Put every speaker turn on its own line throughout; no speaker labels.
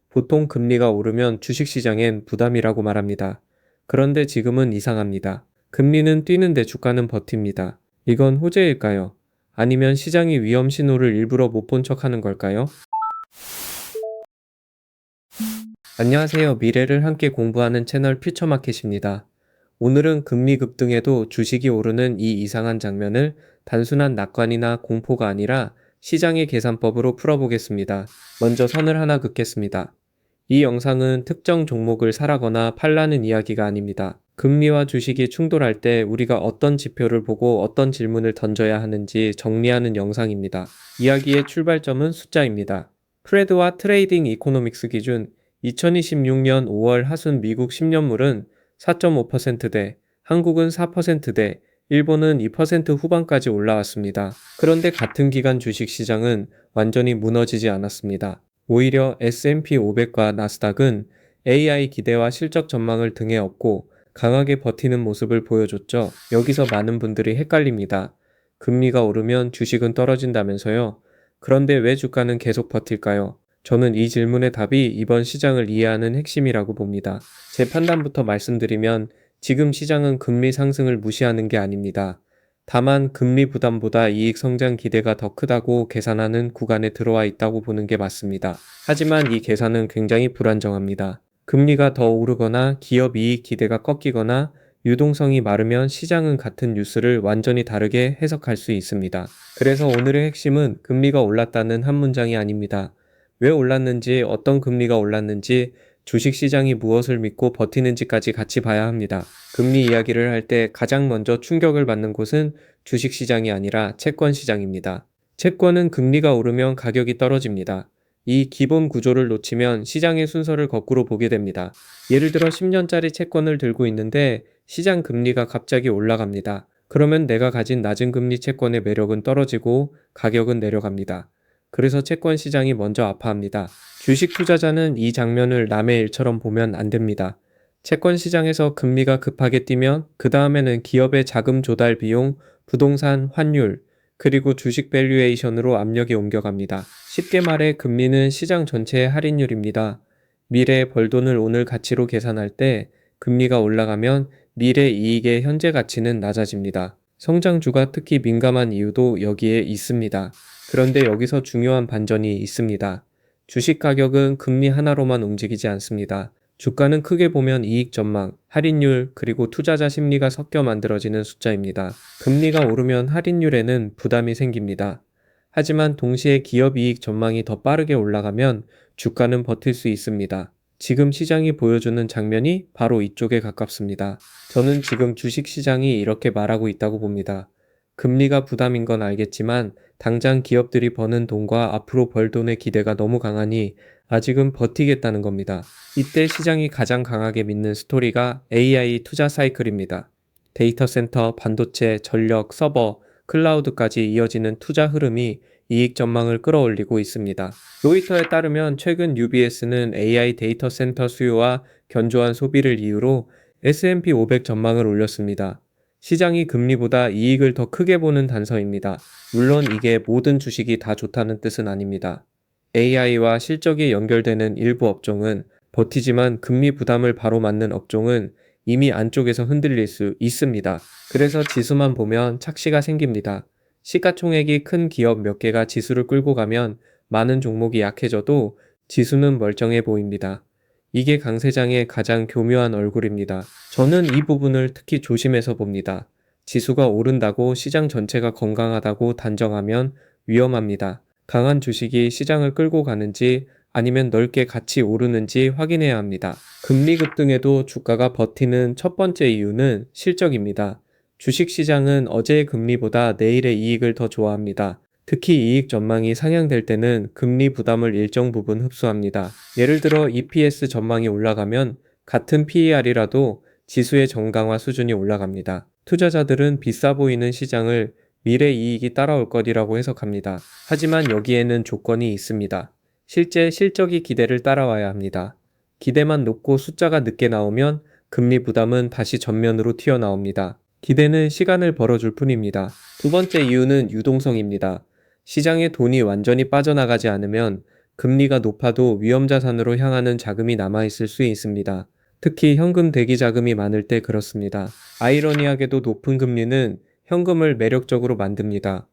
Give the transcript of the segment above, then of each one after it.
보통 금리가 오르면 주식시장엔 부담이라고 말합니다. 그런데 지금은 이상합니다. 금리는 뛰는데 주가는 버팁니다. 이건 호재일까요? 아니면 시장이 위험 신호를 일부러 못 본 척하는 걸까요? 안녕하세요. 미래를 함께 공부하는 채널 퓨처마켓입니다. 오늘은 금리 급등에도 주식이 오르는 이 이상한 장면을 단순한 낙관이나 공포가 아니라 시장의 계산법으로 풀어보겠습니다. 먼저 선을 하나 긋겠습니다. 이 영상은 특정 종목을 사라거나 팔라는 이야기가 아닙니다. 금리와 주식이 충돌할 때 우리가 어떤 지표를 보고 어떤 질문을 던져야 하는지 정리하는 영상입니다. 이야기의 출발점은 숫자입니다. 프레드와 트레이딩 이코노믹스 기준 2026년 5월 하순 미국 10년물은 4.5%대, 한국은 4%대, 일본은 2% 후반까지 올라왔습니다. 그런데 같은 기간 주식시장은 완전히 무너지지 않았습니다. 오히려 S&P 500과 나스닥은 AI 기대와 실적 전망을 등에 업고 강하게 버티는 모습을 보여줬죠. 여기서 많은 분들이 헷갈립니다. 금리가 오르면 주식은 떨어진다면서요? 그런데 왜 주가는 계속 버틸까요? 저는 이 질문의 답이 이번 시장을 이해하는 핵심이라고 봅니다. 제 판단부터 말씀드리면 지금 시장은 금리 상승을 무시하는 게 아닙니다. 다만 금리 부담보다 이익 성장 기대가 더 크다고 계산하는 구간에 들어와 있다고 보는 게 맞습니다. 하지만 이 계산은 굉장히 불안정합니다. 금리가 더 오르거나 기업 이익 기대가 꺾이거나 유동성이 마르면 시장은 같은 뉴스를 완전히 다르게 해석할 수 있습니다. 그래서 오늘의 핵심은 금리가 올랐다는 한 문장이 아닙니다. 왜 올랐는지, 어떤 금리가 올랐는지, 주식시장이 무엇을 믿고 버티는지까지 같이 봐야 합니다. 금리 이야기를 할 때 가장 먼저 충격을 받는 곳은 주식시장이 아니라 채권시장입니다. 채권은 금리가 오르면 가격이 떨어집니다. 이 기본 구조를 놓치면 시장의 순서를 거꾸로 보게 됩니다. 예를 들어 10년짜리 채권을 들고 있는데 시장 금리가 갑자기 올라갑니다. 그러면 내가 가진 낮은 금리 채권의 매력은 떨어지고 가격은 내려갑니다. 그래서 채권 시장이 먼저 아파합니다. 주식 투자자는 이 장면을 남의 일처럼 보면 안 됩니다. 채권 시장에서 금리가 급하게 뛰면 그 다음에는 기업의 자금 조달 비용, 부동산, 환율, 그리고 주식 밸류에이션으로 압력이 옮겨갑니다. 쉽게 말해 금리는 시장 전체의 할인율입니다. 미래의 벌돈을 오늘 가치로 계산할 때 금리가 올라가면 미래 이익의 현재 가치는 낮아집니다. 성장주가 특히 민감한 이유도 여기에 있습니다. 그런데 여기서 중요한 반전이 있습니다. 주식 가격은 금리 하나로만 움직이지 않습니다. 주가는 크게 보면 이익 전망, 할인율, 그리고 투자자 심리가 섞여 만들어지는 숫자입니다. 금리가 오르면 할인율에는 부담이 생깁니다. 하지만 동시에 기업 이익 전망이 더 빠르게 올라가면 주가는 버틸 수 있습니다. 지금 시장이 보여주는 장면이 바로 이쪽에 가깝습니다. 저는 지금 주식 시장이 이렇게 말하고 있다고 봅니다. 금리가 부담인 건 알겠지만 당장 기업들이 버는 돈과 앞으로 벌 돈의 기대가 너무 강하니 아직은 버티겠다는 겁니다. 이때 시장이 가장 강하게 믿는 스토리가 AI 투자 사이클입니다. 데이터 센터, 반도체, 전력, 서버, 클라우드까지 이어지는 투자 흐름이 이익 전망을 끌어올리고 있습니다. 로이터에 따르면 최근 UBS는 AI 데이터 센터 수요와 견조한 소비를 이유로 S&P 500 전망을 올렸습니다. 시장이 금리보다 이익을 더 크게 보는 단서입니다. 물론 이게 모든 주식이 다 좋다는 뜻은 아닙니다. AI와 실적이 연결되는 일부 업종은 버티지만 금리 부담을 바로 맞는 업종은 이미 안쪽에서 흔들릴 수 있습니다. 그래서 지수만 보면 착시가 생깁니다. 시가총액이 큰 기업 몇 개가 지수를 끌고 가면 많은 종목이 약해져도 지수는 멀쩡해 보입니다. 이게 강세장의 가장 교묘한 얼굴입니다. 저는 이 부분을 특히 조심해서 봅니다. 지수가 오른다고 시장 전체가 건강하다고 단정하면 위험합니다. 강한 주식이 시장을 끌고 가는지 아니면 넓게 같이 오르는지 확인해야 합니다. 금리 급등에도 주가가 버티는 첫 번째 이유는 실적입니다. 주식시장은 어제의 금리보다 내일의 이익을 더 좋아합니다. 특히 이익 전망이 상향될 때는 금리 부담을 일정 부분 흡수합니다. 예를 들어 EPS 전망이 올라가면 같은 PER이라도 지수의 정강화 수준이 올라갑니다. 투자자들은 비싸 보이는 시장을 미래 이익이 따라올 것이라고 해석합니다. 하지만 여기에는 조건이 있습니다. 실제 실적이 기대를 따라와야 합니다. 기대만 높고 숫자가 늦게 나오면 금리 부담은 다시 전면으로 튀어나옵니다. 기대는 시간을 벌어줄 뿐입니다. 두 번째 이유는 유동성입니다. 시장에 돈이 완전히 빠져나가지 않으면 금리가 높아도 위험자산으로 향하는 자금이 남아있을 수 있습니다. 특히 현금 대기 자금이 많을 때 그렇습니다. 아이러니하게도 높은 금리는 현금을 매력적으로 만듭니다.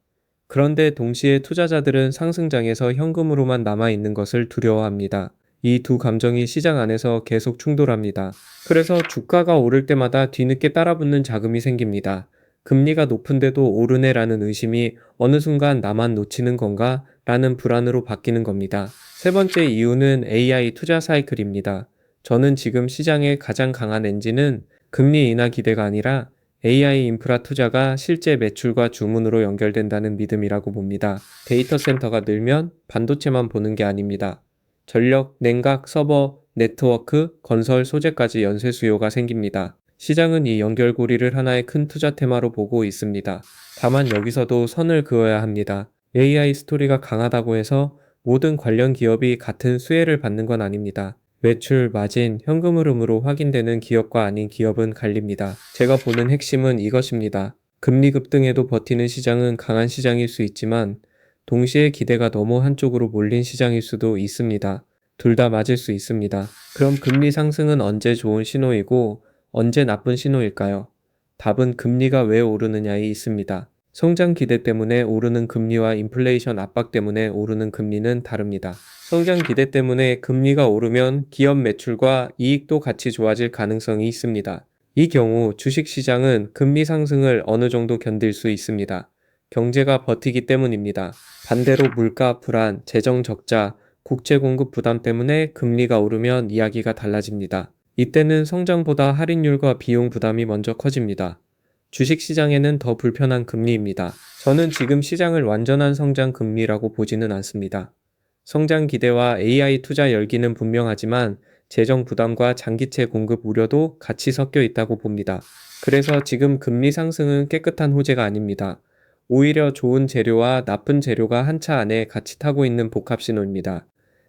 그런데 동시에 투자자들은 상승장에서 현금으로만 남아있는 것을 두려워합니다. 이 두 감정이 시장 안에서 계속 충돌합니다. 그래서 주가가 오를 때마다 뒤늦게 따라붙는 자금이 생깁니다. 금리가 높은데도 오르네라는 의심이 어느 순간 나만 놓치는 건가? 라는 불안으로 바뀌는 겁니다. 세 번째 이유는 AI 투자 사이클입니다. 저는 지금 시장의 가장 강한 엔진은 금리 인하 기대가 아니라 AI 인프라 투자가 실제 매출과 주문으로 연결된다는 믿음이라고 봅니다. 데이터 센터가 늘면 반도체만 보는 게 아닙니다. 전력, 냉각, 서버, 네트워크, 건설, 소재까지 연쇄 수요가 생깁니다. 시장은 이 연결고리를 하나의 큰 투자 테마로 보고 있습니다. 다만 여기서도 선을 그어야 합니다. AI 스토리가 강하다고 해서 모든 관련 기업이 같은 수혜를 받는 건 아닙니다. 매출, 마진, 현금 흐름으로 확인되는 기업과 아닌 기업은 갈립니다. 제가 보는 핵심은 이것입니다. 금리 급등에도 버티는 시장은 강한 시장일 수 있지만 동시에 기대가 너무 한쪽으로 몰린 시장일 수도 있습니다. 둘 다 맞을 수 있습니다. 그럼 금리 상승은 언제 좋은 신호이고 언제 나쁜 신호일까요? 답은 금리가 왜 오르느냐에 있습니다. 성장 기대 때문에 오르는 금리와 인플레이션 압박 때문에 오르는 금리는 다릅니다. 성장 기대 때문에 금리가 오르면 기업 매출과 이익도 같이 좋아질 가능성이 있습니다. 이 경우 주식시장은 금리 상승을 어느 정도 견딜 수 있습니다. 경제가 버티기 때문입니다. 반대로 물가 불안, 재정 적자, 국채 공급 부담 때문에 금리가 오르면 이야기가 달라집니다. 이때는 성장보다 할인율과 비용 부담이 먼저 커집니다. 주식시장에는 더 불편한 금리입니다. 저는 지금 시장을 완전한 성장 금리라고 보지는 않습니다. 성장 기대와 AI 투자 열기는 분명하지만 재정 부담과 장기채 공급 우려도 같이 섞여 있다고 봅니다. 그래서 지금 금리 상승은 깨끗한 호재가 아닙니다. 오히려 좋은 재료와 나쁜 재료가 한 차 안에 같이 타고 있는 복합 신호입니다.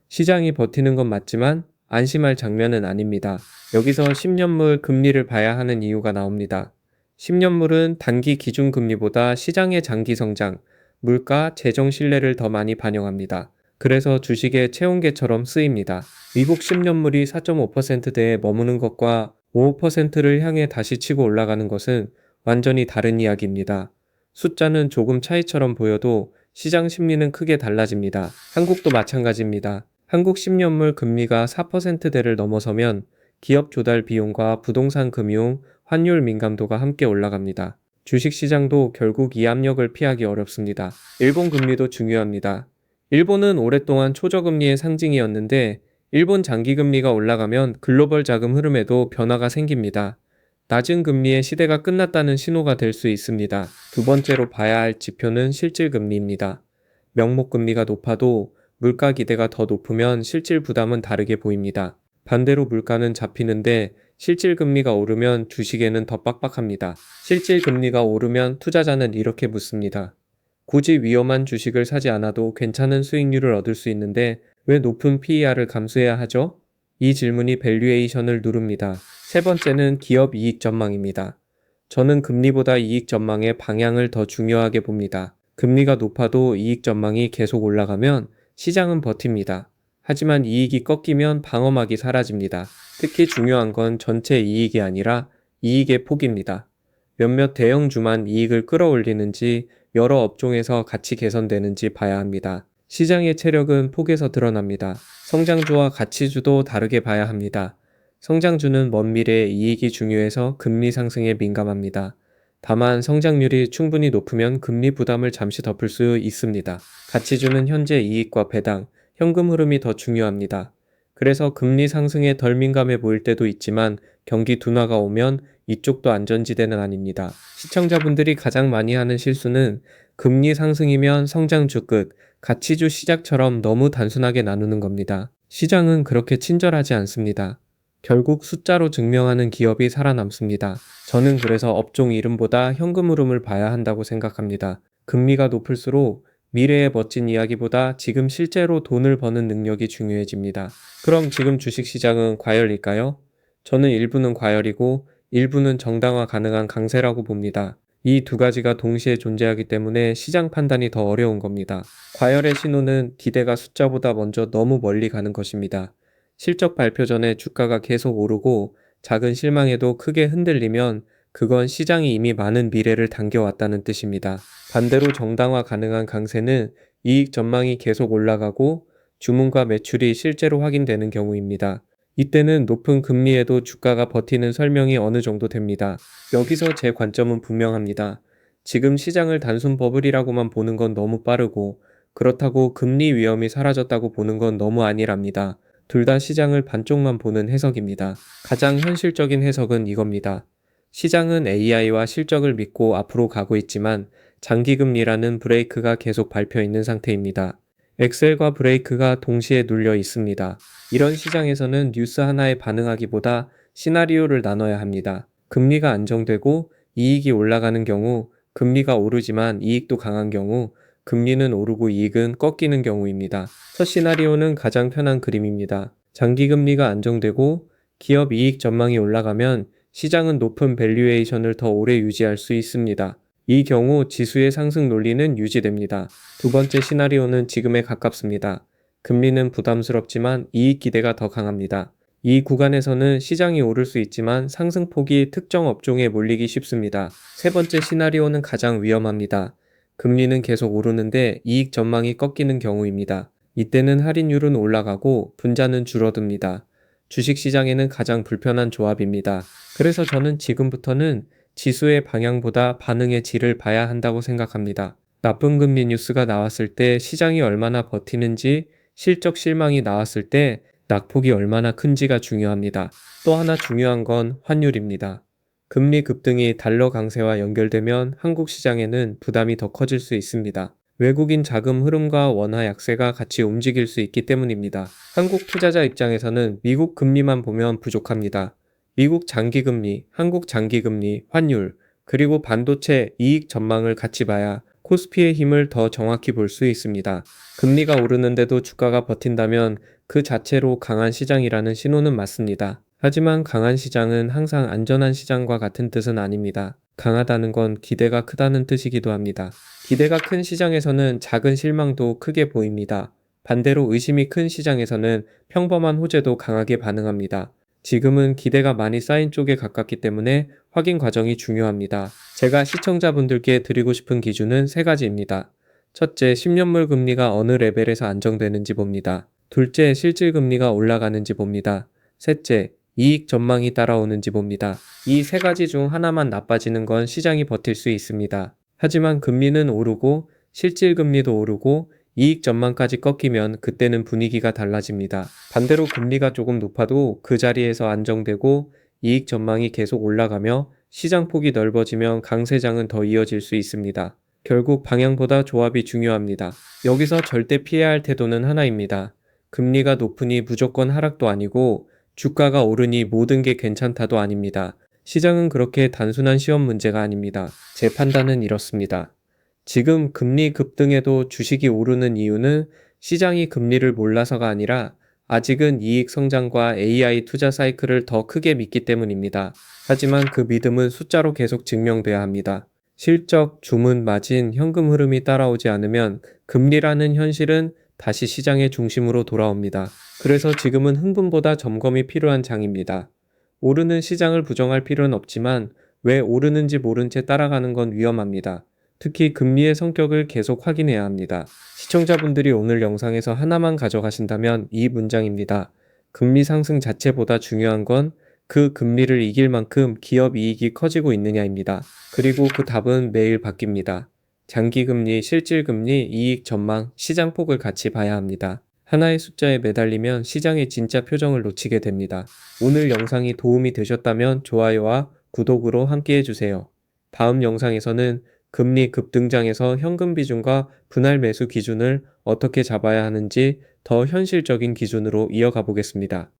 시장이 버티는 건 맞지만 안심할 장면은 아닙니다. 여기서 10년물 금리를 봐야 하는 이유가 나옵니다. 10년물은 단기 기준금리보다 시장의 장기 성장, 물가, 재정 신뢰를 더 많이 반영합니다. 그래서 주식의 체온계처럼 쓰입니다. 미국 10년물이 4.5%대에 머무는 것과 5%를 향해 다시 치고 올라가는 것은 완전히 다른 이야기입니다. 숫자는 조금 차이처럼 보여도 시장 심리는 크게 달라집니다. 한국도 마찬가지입니다. 한국 10년물 금리가 4%대를 넘어서면 기업 조달 비용과 부동산 금융, 환율 민감도가 함께 올라갑니다. 주식시장도 결국 이 압력을 피하기 어렵습니다. 일본 금리도 중요합니다. 일본은 오랫동안 초저금리의 상징이었는데 일본 장기금리가 올라가면 글로벌 자금 흐름에도 변화가 생깁니다. 낮은 금리의 시대가 끝났다는 신호가 될 수 있습니다. 두 번째로 봐야 할 지표는 실질금리입니다. 명목금리가 높아도 물가 기대가 더 높으면 실질 부담은 다르게 보입니다. 반대로 물가는 잡히는데 실질금리가 오르면 주식에는 더 빡빡합니다. 실질금리가 오르면 투자자는 이렇게 묻습니다. 굳이 위험한 주식을 사지 않아도 괜찮은 수익률을 얻을 수 있는데 왜 높은 PER을 감수해야 하죠? 이 질문이 밸류에이션을 누릅니다. 세 번째는 기업 이익 전망입니다. 저는 금리보다 이익 전망의 방향을 더 중요하게 봅니다. 금리가 높아도 이익 전망이 계속 올라가면 시장은 버팁니다. 하지만 이익이 꺾이면 방어막이 사라집니다. 특히 중요한 건 전체 이익이 아니라 이익의 폭입니다. 몇몇 대형주만 이익을 끌어올리는지 여러 업종에서 같이 개선되는지 봐야 합니다. 시장의 체력은 폭에서 드러납니다. 성장주와 가치주도 다르게 봐야 합니다. 성장주는 먼 미래의 이익이 중요해서 금리 상승에 민감합니다. 다만 성장률이 충분히 높으면 금리 부담을 잠시 덮을 수 있습니다. 가치주는 현재 이익과 배당, 현금 흐름이 더 중요합니다. 그래서 금리 상승에 덜 민감해 보일 때도 있지만 경기 둔화가 오면 이쪽도 안전지대는 아닙니다. 시청자분들이 가장 많이 하는 실수는 금리 상승이면 성장주 끝, 가치주 시작처럼 너무 단순하게 나누는 겁니다. 시장은 그렇게 친절하지 않습니다. 결국 숫자로 증명하는 기업이 살아남습니다. 저는 그래서 업종 이름보다 현금 흐름을 봐야 한다고 생각합니다. 금리가 높을수록 미래의 멋진 이야기보다 지금 실제로 돈을 버는 능력이 중요해집니다. 그럼 지금 주식시장은 과열일까요? 저는 일부는 과열이고 일부는 정당화 가능한 강세라고 봅니다. 이 두 가지가 동시에 존재하기 때문에 시장 판단이 더 어려운 겁니다. 과열의 신호는 기대가 숫자보다 먼저 너무 멀리 가는 것입니다. 실적 발표 전에 주가가 계속 오르고 작은 실망에도 크게 흔들리면 그건 시장이 이미 많은 미래를 당겨왔다는 뜻입니다. 반대로 정당화 가능한 강세는 이익 전망이 계속 올라가고 주문과 매출이 실제로 확인되는 경우입니다. 이때는 높은 금리에도 주가가 버티는 설명이 어느 정도 됩니다. 여기서 제 관점은 분명합니다. 지금 시장을 단순 버블이라고만 보는 건 너무 빠르고 그렇다고 금리 위험이 사라졌다고 보는 건 너무 아니랍니다. 둘 다 시장을 반쪽만 보는 해석입니다. 가장 현실적인 해석은 이겁니다. 시장은 AI와 실적을 믿고 앞으로 가고 있지만 장기금리라는 브레이크가 계속 밟혀 있는 상태입니다. 엑셀과 브레이크가 동시에 눌려 있습니다. 이런 시장에서는 뉴스 하나에 반응하기보다 시나리오를 나눠야 합니다. 금리가 안정되고 이익이 올라가는 경우, 금리가 오르지만 이익도 강한 경우, 금리는 오르고 이익은 꺾이는 경우입니다. 첫 시나리오는 가장 편한 그림입니다. 장기금리가 안정되고 기업 이익 전망이 올라가면 시장은 높은 밸류에이션을 더 오래 유지할 수 있습니다. 이 경우 지수의 상승 논리는 유지됩니다. 두 번째 시나리오는 지금에 가깝습니다. 금리는 부담스럽지만 이익 기대가 더 강합니다. 이 구간에서는 시장이 오를 수 있지만 상승폭이 특정 업종에 몰리기 쉽습니다. 세 번째 시나리오는 가장 위험합니다. 금리는 계속 오르는데 이익 전망이 꺾이는 경우입니다. 이때는 할인율은 올라가고 분자는 줄어듭니다. 주식시장에는 가장 불편한 조합입니다. 그래서 저는 지금부터는 지수의 방향보다 반응의 질을 봐야 한다고 생각합니다. 나쁜 금리 뉴스가 나왔을 때 시장이 얼마나 버티는지, 실적 실망이 나왔을 때 낙폭이 얼마나 큰지가 중요합니다. 또 하나 중요한 건 환율입니다. 금리 급등이 달러 강세와 연결되면 한국 시장에는 부담이 더 커질 수 있습니다. 외국인 자금 흐름과 원화 약세가 같이 움직일 수 있기 때문입니다. 한국 투자자 입장에서는 미국 금리만 보면 부족합니다. 미국 장기금리, 한국 장기금리, 환율, 그리고 반도체 이익 전망을 같이 봐야 코스피의 힘을 더 정확히 볼 수 있습니다. 금리가 오르는데도 주가가 버틴다면 그 자체로 강한 시장이라는 신호는 맞습니다. 하지만 강한 시장은 항상 안전한 시장과 같은 뜻은 아닙니다. 강하다는 건 기대가 크다는 뜻이기도 합니다. 기대가 큰 시장에서는 작은 실망도 크게 보입니다. 반대로 의심이 큰 시장에서는 평범한 호재도 강하게 반응합니다. 지금은 기대가 많이 쌓인 쪽에 가깝기 때문에 확인 과정이 중요합니다. 제가 시청자분들께 드리고 싶은 기준은 세 가지입니다. 첫째, 10년물 금리가 어느 레벨에서 안정되는지 봅니다. 둘째, 실질 금리가 올라가는지 봅니다. 셋째, 이익 전망이 따라오는지 봅니다. 이 세 가지 중 하나만 나빠지는 건 시장이 버틸 수 있습니다. 하지만 금리는 오르고 실질 금리도 오르고 이익 전망까지 꺾이면 그때는 분위기가 달라집니다. 반대로 금리가 조금 높아도 그 자리에서 안정되고 이익 전망이 계속 올라가며 시장 폭이 넓어지면 강세장은 더 이어질 수 있습니다. 결국 방향보다 조합이 중요합니다. 여기서 절대 피해야 할 태도는 하나입니다. 금리가 높으니 무조건 하락도 아니고 주가가 오르니 모든 게 괜찮다도 아닙니다. 시장은 그렇게 단순한 시험 문제가 아닙니다. 제 판단은 이렇습니다. 지금 금리 급등에도 주식이 오르는 이유는 시장이 금리를 몰라서가 아니라 아직은 이익 성장과 AI 투자 사이클을 더 크게 믿기 때문입니다. 하지만 그 믿음은 숫자로 계속 증명돼야 합니다. 실적, 주문, 마진, 현금 흐름이 따라오지 않으면 금리라는 현실은 다시 시장의 중심으로 돌아옵니다. 그래서 지금은 흥분보다 점검이 필요한 장입니다. 오르는 시장을 부정할 필요는 없지만 왜 오르는지 모른 채 따라가는 건 위험합니다. 특히 금리의 성격을 계속 확인해야 합니다. 시청자분들이 오늘 영상에서 하나만 가져가신다면 이 문장입니다. 금리 상승 자체보다 중요한 건 그 금리를 이길 만큼 기업 이익이 커지고 있느냐입니다. 그리고 그 답은 매일 바뀝니다. 장기금리, 실질금리, 이익 전망, 시장폭을 같이 봐야 합니다. 하나의 숫자에 매달리면 시장의 진짜 표정을 놓치게 됩니다. 오늘 영상이 도움이 되셨다면 좋아요와 구독으로 함께 해주세요. 다음 영상에서는 금리 급등장에서 현금 비중과 분할 매수 기준을 어떻게 잡아야 하는지 더 현실적인 기준으로 이어가 보겠습니다.